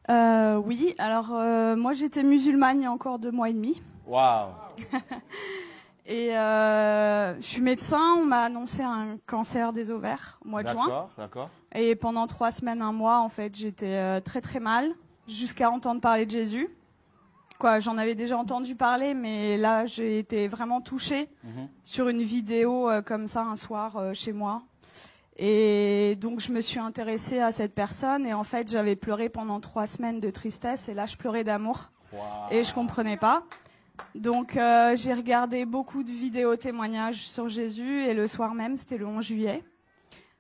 Oui, alors moi j'étais musulmane il y a encore 2 mois et demi. Waouh. Et je suis médecin, on m'a annoncé un cancer des ovaires au mois de juin. D'accord, d'accord. Et pendant 3 semaines, 1 mois, en fait, j'étais très très mal, jusqu'à entendre parler de Jésus. Quoi, j'en avais déjà entendu parler, mais là j'ai été vraiment touchée sur une vidéo comme ça un soir chez moi. Et donc je me suis intéressée à cette personne et en fait j'avais pleuré pendant 3 semaines de tristesse et là je pleurais d'amour. Wow. Et je comprenais pas. Donc j'ai regardé beaucoup de vidéos témoignages sur Jésus et le soir même, c'était le 11 juillet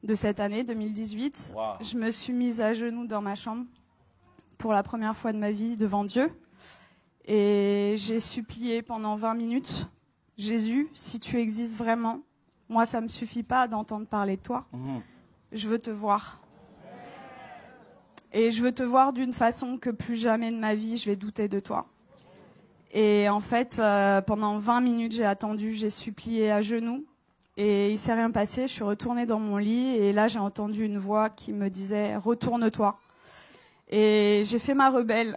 de cette année 2018, Wow. je me suis mise à genoux dans ma chambre pour la première fois de ma vie devant Dieu et j'ai supplié pendant 20 minutes, Jésus, si tu existes vraiment, moi ça me suffit pas d'entendre parler de toi, je veux te voir. Et je veux te voir d'une façon que plus jamais de ma vie je vais douter de toi. Et en fait, pendant 20 minutes, j'ai attendu, j'ai supplié à genoux. Et il s'est rien passé, je suis retournée dans mon lit. Et là, j'ai entendu une voix qui me disait « Retourne-toi ». Et j'ai fait ma rebelle.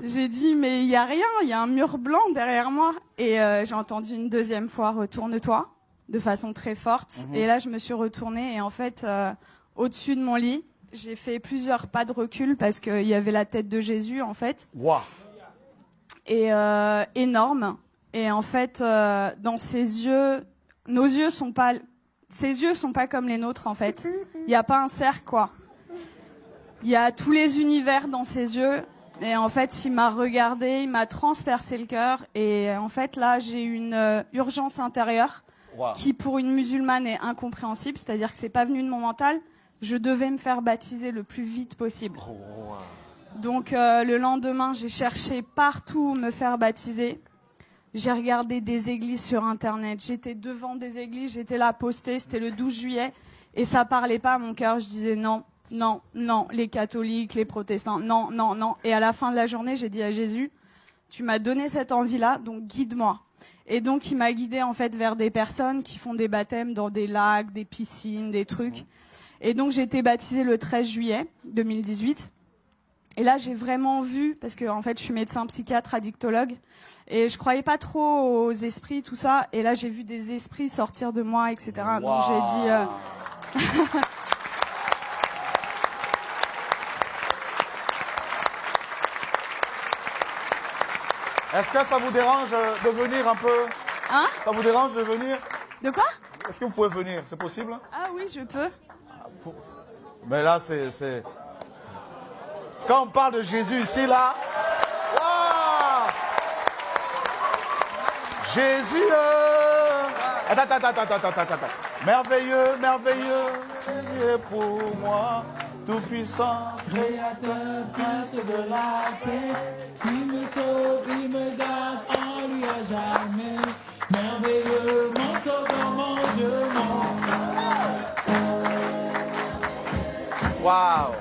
J'ai dit « Mais il n'y a rien, il y a un mur blanc derrière moi ». Et j'ai entendu une deuxième fois « Retourne-toi » de façon très forte. Et là, je me suis retournée. Et en fait, au-dessus de mon lit, j'ai fait plusieurs pas de recul parce qu'il y avait la tête de Jésus, en fait. Wow. Et énorme. Et en fait, dans ses yeux, ses yeux sont pas comme les nôtres en fait. Il n'y a pas un cercle quoi. Il y a tous les univers dans ses yeux. Et en fait, il m'a regardé, il m'a transpercé le cœur. Et en fait, là, j'ai une urgence intérieure Wow. qui, pour une musulmane, est incompréhensible. C'est-à-dire que c'est pas venu de mon mental. Je devais me faire baptiser le plus vite possible. Oh, wow. Donc le lendemain, j'ai cherché partout où me faire baptiser. J'ai regardé des églises sur Internet. J'étais devant des églises, j'étais là postée. C'était le 12 juillet. Et ça parlait pas à mon cœur. Je disais non, non, non. Les catholiques, les protestants, non, non, non. Et à la fin de la journée, j'ai dit à Jésus, tu m'as donné cette envie-là, donc guide-moi. Et donc il m'a guidée en fait vers des personnes qui font des baptêmes dans des lacs, des piscines, des trucs. Et donc j'ai été baptisée le 13 juillet 2018. Et là, j'ai vraiment vu, parce que en fait, je suis médecin psychiatre, addictologue, et je croyais pas trop aux esprits, tout ça. Et là, j'ai vu des esprits sortir de moi, etc. Wow. Donc j'ai dit. Est-ce que ça vous dérange de venir un peu? Hein? Ça vous dérange de venir? De quoi? Est-ce que vous pouvez venir? C'est possible? Ah oui, je peux. Mais là, c'est... Quand on parle de Jésus ici, là... Wow! Jésus! Attends. Merveilleux, merveilleux, Dieu pour moi, tout-puissant, créateur, prince de la paix. Il me sauve, il me garde en lui à jamais. Merveilleux, mon sauveur, mon Dieu, mon... Wow!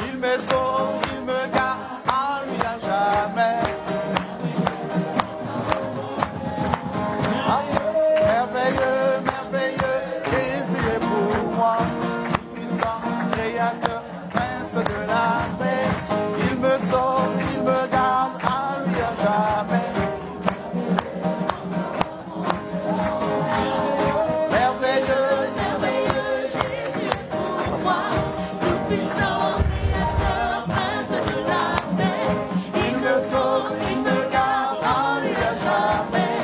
Il me sauve, il me garde en lui à jamais. Merveilleux, merveilleux, Jésus est pour moi, puissant, créateur, prince de la paix. Il me sauve, il me garde en lui à jamais. Merveilleux, merveilleux, Jésus est pour moi, tout puissant, créateur, prince de la paix. Il me sauve, il me garde en lui à jamais.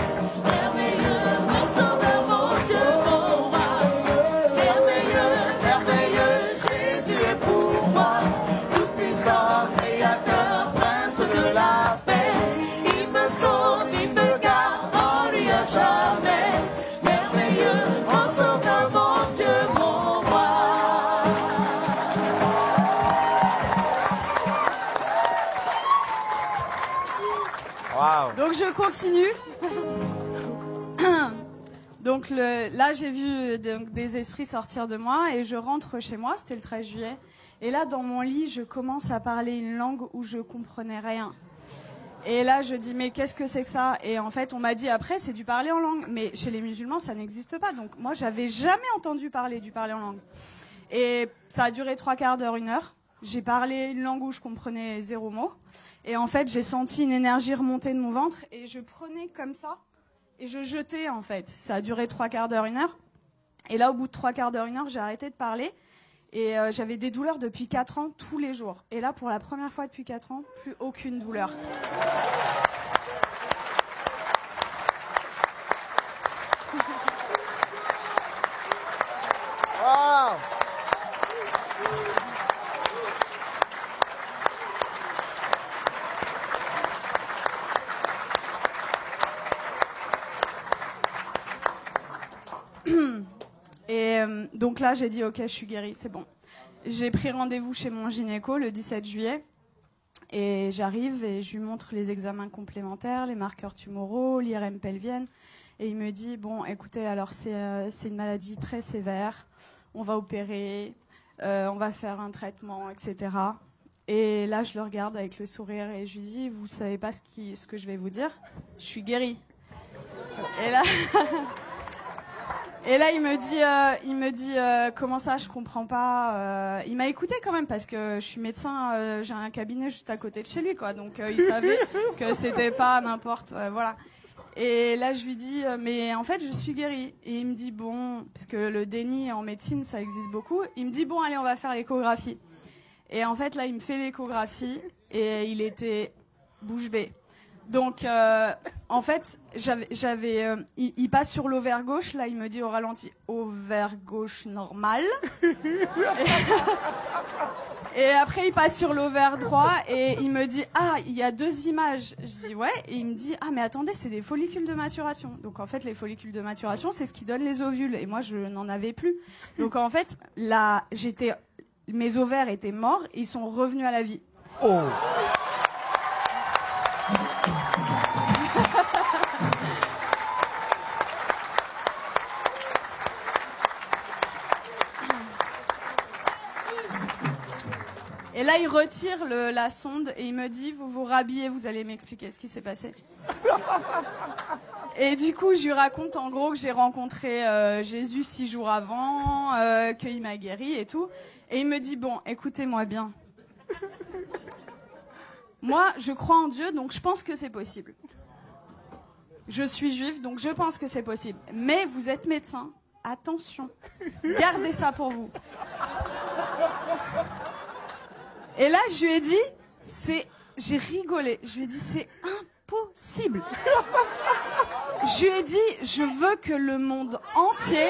Merveilleux, mon sauveur, mon Dieu, mon roi. Merveilleux, merveilleux, Jésus est pour moi, tout puissant, créateur, prince de la paix. Il me sauve, il me garde en lui à jamais. Merveilleux, mon sauveur, mon Dieu, mon roi. Wow. Donc je continue. Donc là, j'ai vu des esprits sortir de moi et je rentre chez moi, c'était le 13 juillet. Et là, dans mon lit, je commence à parler une langue où je comprenais rien. Et là, je dis, mais qu'est-ce que c'est que ça? Et en fait, on m'a dit après, c'est du parler en langue. Mais chez les musulmans, ça n'existe pas. Donc moi, j'avais jamais entendu parler du parler en langue. Et ça a duré 3/4 d'heure, 1 heure. J'ai parlé une langue où je comprenais 0 mot. Et en fait, j'ai senti une énergie remonter de mon ventre. Et je prenais comme ça. Et je jetais, en fait. Ça a duré 3/4 d'heure, 1 heure. Et là, au bout de 3/4 d'heure, 1 heure, j'ai arrêté de parler. Et j'avais des douleurs depuis 4 ans, tous les jours. Et là, pour la première fois depuis 4 ans, plus aucune douleur. Wow. Et donc là, j'ai dit, ok, je suis guérie, c'est bon. J'ai pris rendez-vous chez mon gynéco le 17 juillet. Et j'arrive et je lui montre les examens complémentaires, les marqueurs tumoraux, l'IRM pelvienne. Et il me dit, bon, écoutez, alors c'est une maladie très sévère. On va opérer, on va faire un traitement, etc. Et là, je le regarde avec le sourire et je lui dis, vous savez pas ce que je vais vous dire? Je suis guérie. Et là... Et là, il me dit, comment ça, je comprends pas. Il m'a écouté quand même parce que je suis médecin, j'ai un cabinet juste à côté de chez lui, quoi. Donc il savait que c'était pas n'importe, voilà. Et là, je lui dis, mais en fait, je suis guérie. Et il me dit, bon, parce que le déni en médecine, ça existe beaucoup. Il me dit, bon, allez, on va faire l'échographie. Et en fait, là, il me fait l'échographie et il était bouche bée. Donc, en fait, il passe sur l'ovaire gauche. Là, il me dit au ralenti, ovaire gauche normal. Et après, il passe sur l'ovaire droit et il me dit, ah, il y a 2 images. Je dis, ouais. Et il me dit, ah, mais attendez, c'est des follicules de maturation. Donc, en fait, les follicules de maturation, c'est ce qui donne les ovules. Et moi, je n'en avais plus. Donc, en fait, là, mes ovaires étaient morts et ils sont revenus à la vie. Oh. Et là, il retire la sonde et il me dit, vous vous rhabillez, vous allez m'expliquer ce qui s'est passé. Et du coup, je lui raconte en gros que j'ai rencontré Jésus 6 jours avant, qu'il m'a guéri et tout. Et il me dit, bon, écoutez-moi bien. Moi, je crois en Dieu, donc je pense que c'est possible. Je suis juive, donc je pense que c'est possible. Mais vous êtes médecin, attention, gardez ça pour vous. Et là, je lui ai dit, j'ai rigolé. Je lui ai dit, c'est impossible. Je lui ai dit, je veux que le monde entier...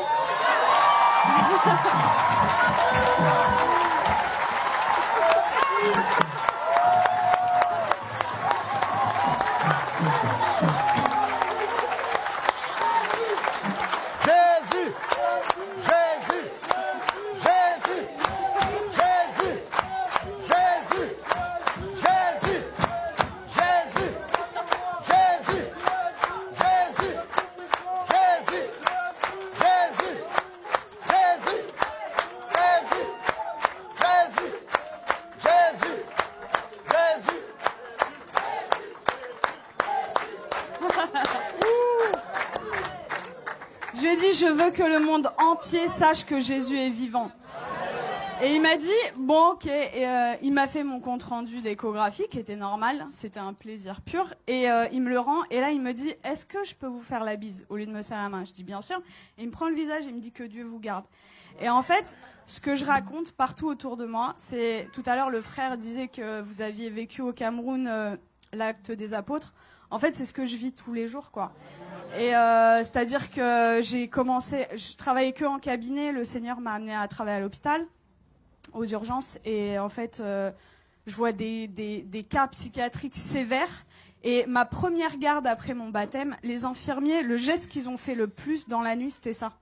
Jésus, Jésus, Jésus, Jésus, Jésus, Jésus, Jésus, Jésus, Jésus, Jésus, Jésus, Jésus, Jésus, Jésus, Jésus, Je lui ai dit, je veux que le monde entier sache que Jésus est vivant. Et il m'a dit, bon, ok. Et il m'a fait mon compte rendu d'échographie, qui était normal. C'était un plaisir pur. Et il me le rend. Et là, il me dit, est-ce que je peux vous faire la bise au lieu de me serrer la main? Je dis, bien sûr. Et il me prend le visage et il me dit que Dieu vous garde. Et en fait, ce que je raconte partout autour de moi, c'est... Tout à l'heure, le frère disait que vous aviez vécu au Cameroun l'acte des apôtres. En fait, c'est ce que je vis tous les jours, quoi. Et c'est-à-dire que je travaillais que en cabinet. Le Seigneur m'a amené à travailler à l'hôpital, aux urgences. Et en fait, je vois des cas psychiatriques sévères. Et ma première garde après mon baptême, les infirmiers, le geste qu'ils ont fait le plus dans la nuit, c'était ça.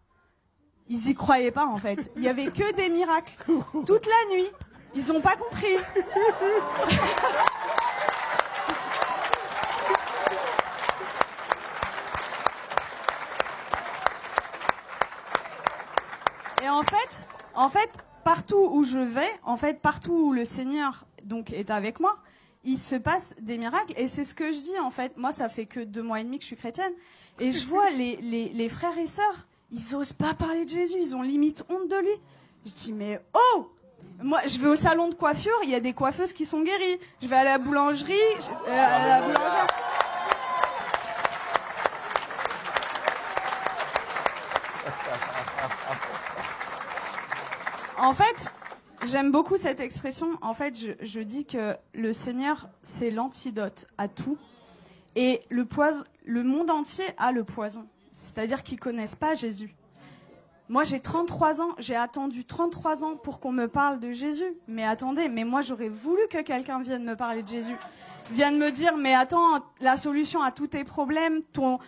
Ils y croyaient pas, en fait. Il y avait que des miracles. Toute la nuit. Ils ont pas compris. Et en fait, partout où je vais, partout où le Seigneur donc est avec moi, il se passe des miracles. Et c'est ce que je dis, en fait. Moi, ça fait que 2 mois et demi que je suis chrétienne. Et je vois les frères et sœurs, ils osent pas parler de Jésus. Ils ont limite honte de lui. Je dis, mais oh! Moi, je vais au salon de coiffure, il y a des coiffeuses qui sont guéries. Je vais à la boulangerie, à la boulangère. En fait, j'aime beaucoup cette expression. En fait, je dis que le Seigneur, c'est l'antidote à tout. Et le monde entier a le poison. C'est-à-dire qu'ils connaissent pas Jésus. Moi, j'ai 33 ans. J'ai attendu 33 ans pour qu'on me parle de Jésus. Mais attendez, mais moi, j'aurais voulu que quelqu'un vienne me parler de Jésus. Vienne me dire, mais attends, la solution à tous tes problèmes, ton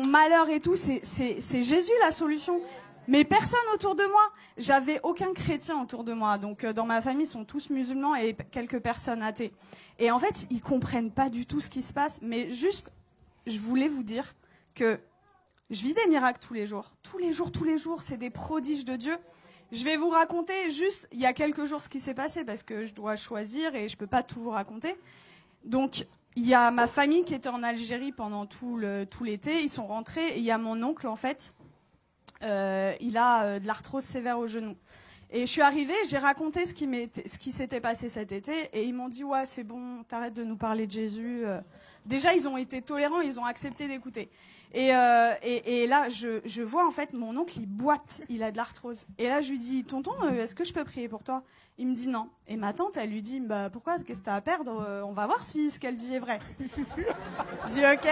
malheur et tout, c'est Jésus la solution. Mais personne autour de moi. J'avais aucun chrétien autour de moi. Donc, dans ma famille, ils sont tous musulmans et quelques personnes athées. Et en fait, ils comprennent pas du tout ce qui se passe. Mais juste, je voulais vous dire que je vis des miracles tous les jours. Tous les jours, c'est des prodiges de Dieu. Je vais vous raconter juste, il y a quelques jours, ce qui s'est passé, parce que je dois choisir et je peux pas tout vous raconter. Donc, il y a ma famille qui était en Algérie pendant tout l'été. Ils sont rentrés et il y a mon oncle, en fait, il a de l'arthrose sévère au genou. Et je suis arrivée, j'ai raconté ce qui s'était passé cet été et ils m'ont dit « Ouais, c'est bon, t'arrêtes de nous parler de Jésus. » Déjà, ils ont été tolérants, ils ont accepté d'écouter. Et là, je vois en fait mon oncle, il boite, il a de l'arthrose. Et là, je lui dis, tonton, est-ce que je peux prier pour toi? Il me dit non. Et ma tante, elle lui dit, bah pourquoi? Qu'est-ce que t'as à perdre? On va voir si ce qu'elle dit est vrai. Je dis ok.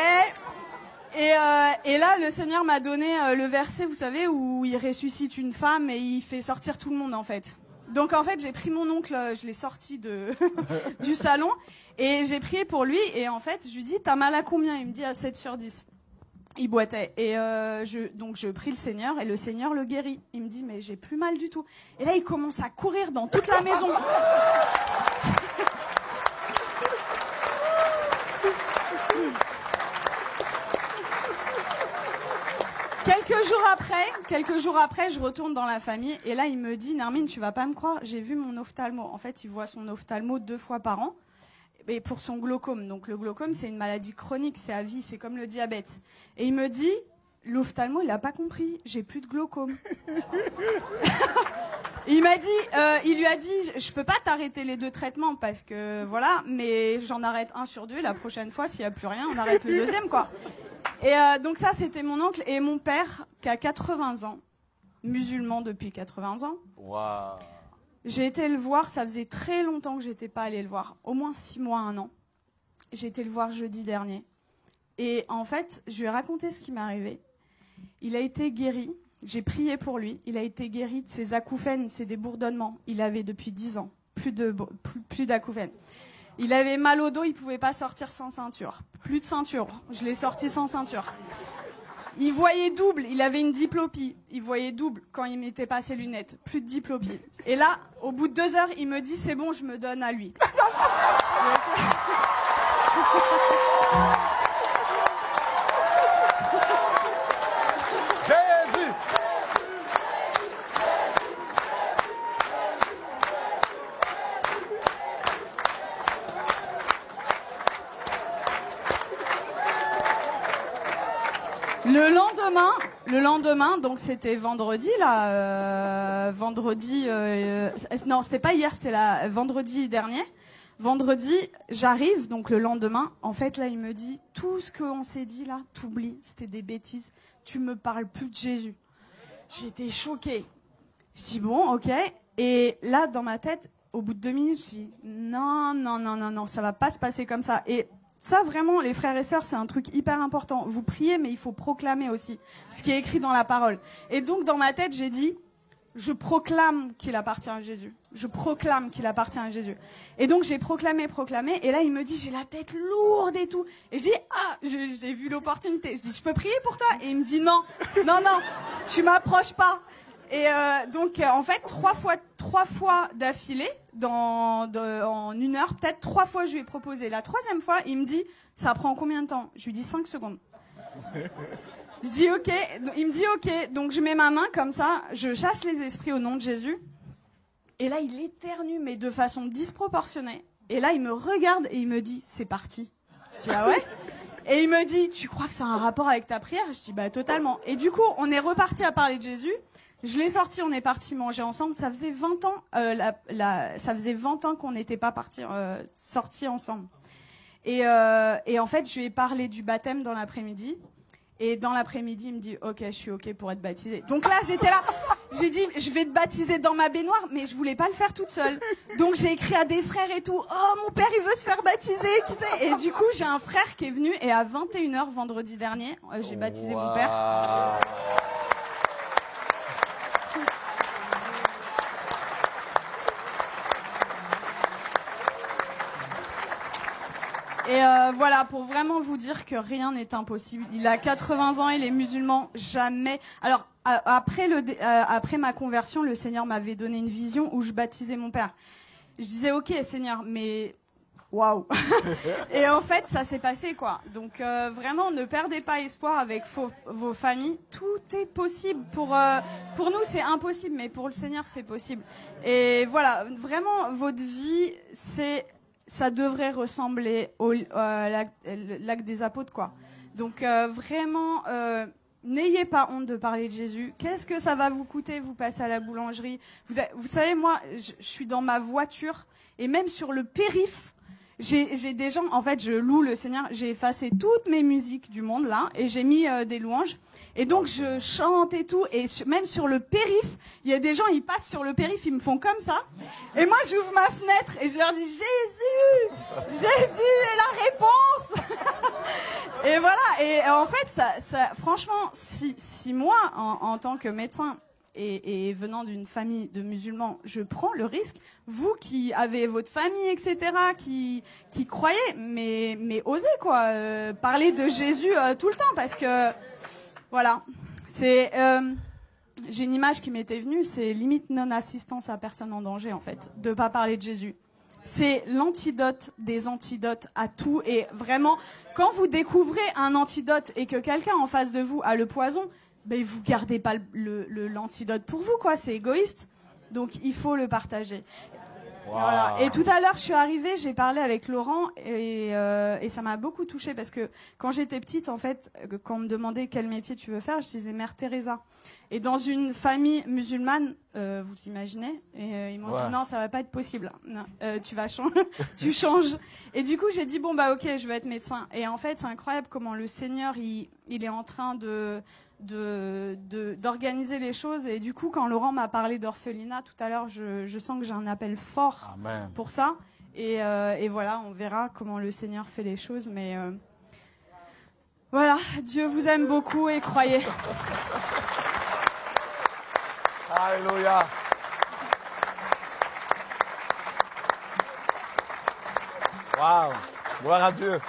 Et là, le Seigneur m'a donné le verset, vous savez, où il ressuscite une femme et il fait sortir tout le monde en fait. Donc en fait, j'ai pris mon oncle, je l'ai sorti du salon et j'ai prié pour lui. Et en fait, je lui dis, t'as mal à combien? Il me dit à 7/10. Il boitait. Et donc je prie le Seigneur et le Seigneur le guérit. Il me dit, mais j'ai plus mal du tout. Et là, il commence à courir dans toute la maison. Quelques jours après, je retourne dans la famille et là, il me dit, Nermine, tu vas pas me croire, j'ai vu mon ophtalmo. En fait, il voit son ophtalmo 2 fois par an. Et pour son glaucome. Donc le glaucome, c'est une maladie chronique, c'est à vie, c'est comme le diabète. Et il me dit, l'ophtalmo, il a pas compris, j'ai plus de glaucome. Il lui a dit, je peux pas t'arrêter les 2 traitements parce que voilà, mais j'en arrête 1 sur 2. La prochaine fois, s'il y a plus rien, on arrête le 2e, quoi. Et donc ça, c'était mon oncle et mon père qui a 80 ans, musulman depuis 80 ans. Waouh. J'ai été le voir, ça faisait très longtemps que j'étais pas allée le voir, au moins 6 mois, 1 an. J'ai été le voir jeudi dernier. Et en fait, je lui ai raconté ce qui m'est arrivé. Il a été guéri, j'ai prié pour lui, il a été guéri de ses acouphènes, c'est des bourdonnements. Il avait depuis 10 ans, plus d'acouphènes. Il avait mal au dos, il pouvait pas sortir sans ceinture. Plus de ceinture, je l'ai sorti sans ceinture. Il voyait double, il avait une diplopie. Il voyait double quand il mettait pas ses lunettes. Plus de diplopie. Et là, au bout de 2 heures, il me dit, c'est bon, je me donne à lui. Jésus. Le lendemain, donc c'était vendredi là, non, c'était pas hier, c'était vendredi dernier. Vendredi, j'arrive, donc le lendemain, en fait là, il me dit, tout ce qu'on s'est dit là, t'oublies, c'était des bêtises, tu me parles plus de Jésus. J'étais choquée. Je dis bon, ok. Et là, dans ma tête, au bout de 2 minutes, je dis non, ça va pas se passer comme ça. Et ça, vraiment, les frères et sœurs, c'est un truc hyper important. Vous priez, mais il faut proclamer aussi ce qui est écrit dans la parole. Et donc, dans ma tête, j'ai dit, je proclame qu'il appartient à Jésus. Je proclame qu'il appartient à Jésus. Et donc, j'ai proclamé. Et là, il me dit, j'ai la tête lourde et tout. Et je dis, j'ai vu l'opportunité. Je dis, je peux prier pour toi? Et il me dit, non, tu m'approches pas. Et donc, en fait, 3 fois d'affilée, en 1 heure, peut-être 3 fois, je lui ai proposé. La 3e fois, il me dit, ça prend combien de temps? Je lui dis 5 secondes. Je dis ok. Il me dit ok. Donc, je mets ma main comme ça, je chasse les esprits au nom de Jésus. Et là, il éternue, mais de façon disproportionnée. Et là, il me regarde et il me dit, c'est parti. Je dis, ah ouais? Et il me dit, tu crois que ça a un rapport avec ta prière? Je dis, bah totalement. Et du coup, on est reparti à parler de Jésus. Je l'ai sorti, on est parti manger ensemble. Ça faisait 20 ans, ça faisait 20 ans qu'on n'était pas sortis ensemble. Et en fait, je lui ai parlé du baptême dans l'après-midi. Et dans l'après-midi, il me dit, ok, je suis ok pour être baptisée. Donc là, j'étais là, j'ai dit, je vais te baptiser dans ma baignoire, mais je voulais pas le faire toute seule. Donc j'ai écrit à des frères et tout, oh, mon père, il veut se faire baptiser, qui sait? Et du coup, j'ai un frère qui est venu, et à 21h vendredi dernier, j'ai baptisé mon père. Et voilà, pour vraiment vous dire que rien n'est impossible. Il a 80 ans, il est musulman, jamais. Alors, après ma conversion, le Seigneur m'avait donné une vision où je baptisais mon père. Je disais, ok, Seigneur, mais waouh. Et en fait, ça s'est passé, quoi. Donc, vraiment, ne perdez pas espoir avec vos familles. Tout est possible. Pour nous, c'est impossible, mais pour le Seigneur, c'est possible. Et voilà, vraiment, votre vie, ça devrait ressembler au lac des apôtres, quoi. Donc vraiment, n'ayez pas honte de parler de Jésus. Qu'est-ce que ça va vous coûter? Vous passez à la boulangerie. Vous savez, moi, je suis dans ma voiture et même sur le périph', j'ai des gens. En fait, je loue le Seigneur. J'ai effacé toutes mes musiques du monde là et j'ai mis des louanges. Et donc je chante et tout, et même sur le périph', il y a des gens, ils passent sur le périph', ils me font comme ça, et moi j'ouvre ma fenêtre et je leur dis Jésus est la réponse. Et voilà, et en fait, ça franchement, si moi, en tant que médecin et venant d'une famille de musulmans, je prends le risque, vous qui avez votre famille, etc., qui croyez, mais osez quoi, parler de Jésus tout le temps, parce que voilà, j'ai une image qui m'était venue, c'est limite non-assistance à personne en danger, en fait, de pas parler de Jésus. C'est l'antidote des antidotes à tout, et vraiment, quand vous découvrez un antidote et que quelqu'un en face de vous a le poison, ben vous gardez pas l'antidote pour vous, quoi, c'est égoïste. Donc il faut le partager. Wow. Voilà. Et tout à l'heure, je suis arrivée, j'ai parlé avec Laurent et ça m'a beaucoup touchée parce que quand j'étais petite, en fait, quand on me demandait quel métier tu veux faire, je disais Mère Teresa. Et dans une famille musulmane, vous imaginez, et ils m'ont dit non, ça va pas être possible. Non, tu vas changer, tu changes. Et du coup, j'ai dit bon bah ok, je veux être médecin. Et en fait, c'est incroyable comment le Seigneur il est en train d'organiser les choses. Et du coup, quand Laurent m'a parlé d'orphelinat tout à l'heure, je sens que j'ai un appel fort Amen. Pour ça. Et voilà, on verra comment le Seigneur fait les choses. Mais voilà, Dieu vous aime beaucoup et croyez. Alléluia. Waouh, gloire à Dieu.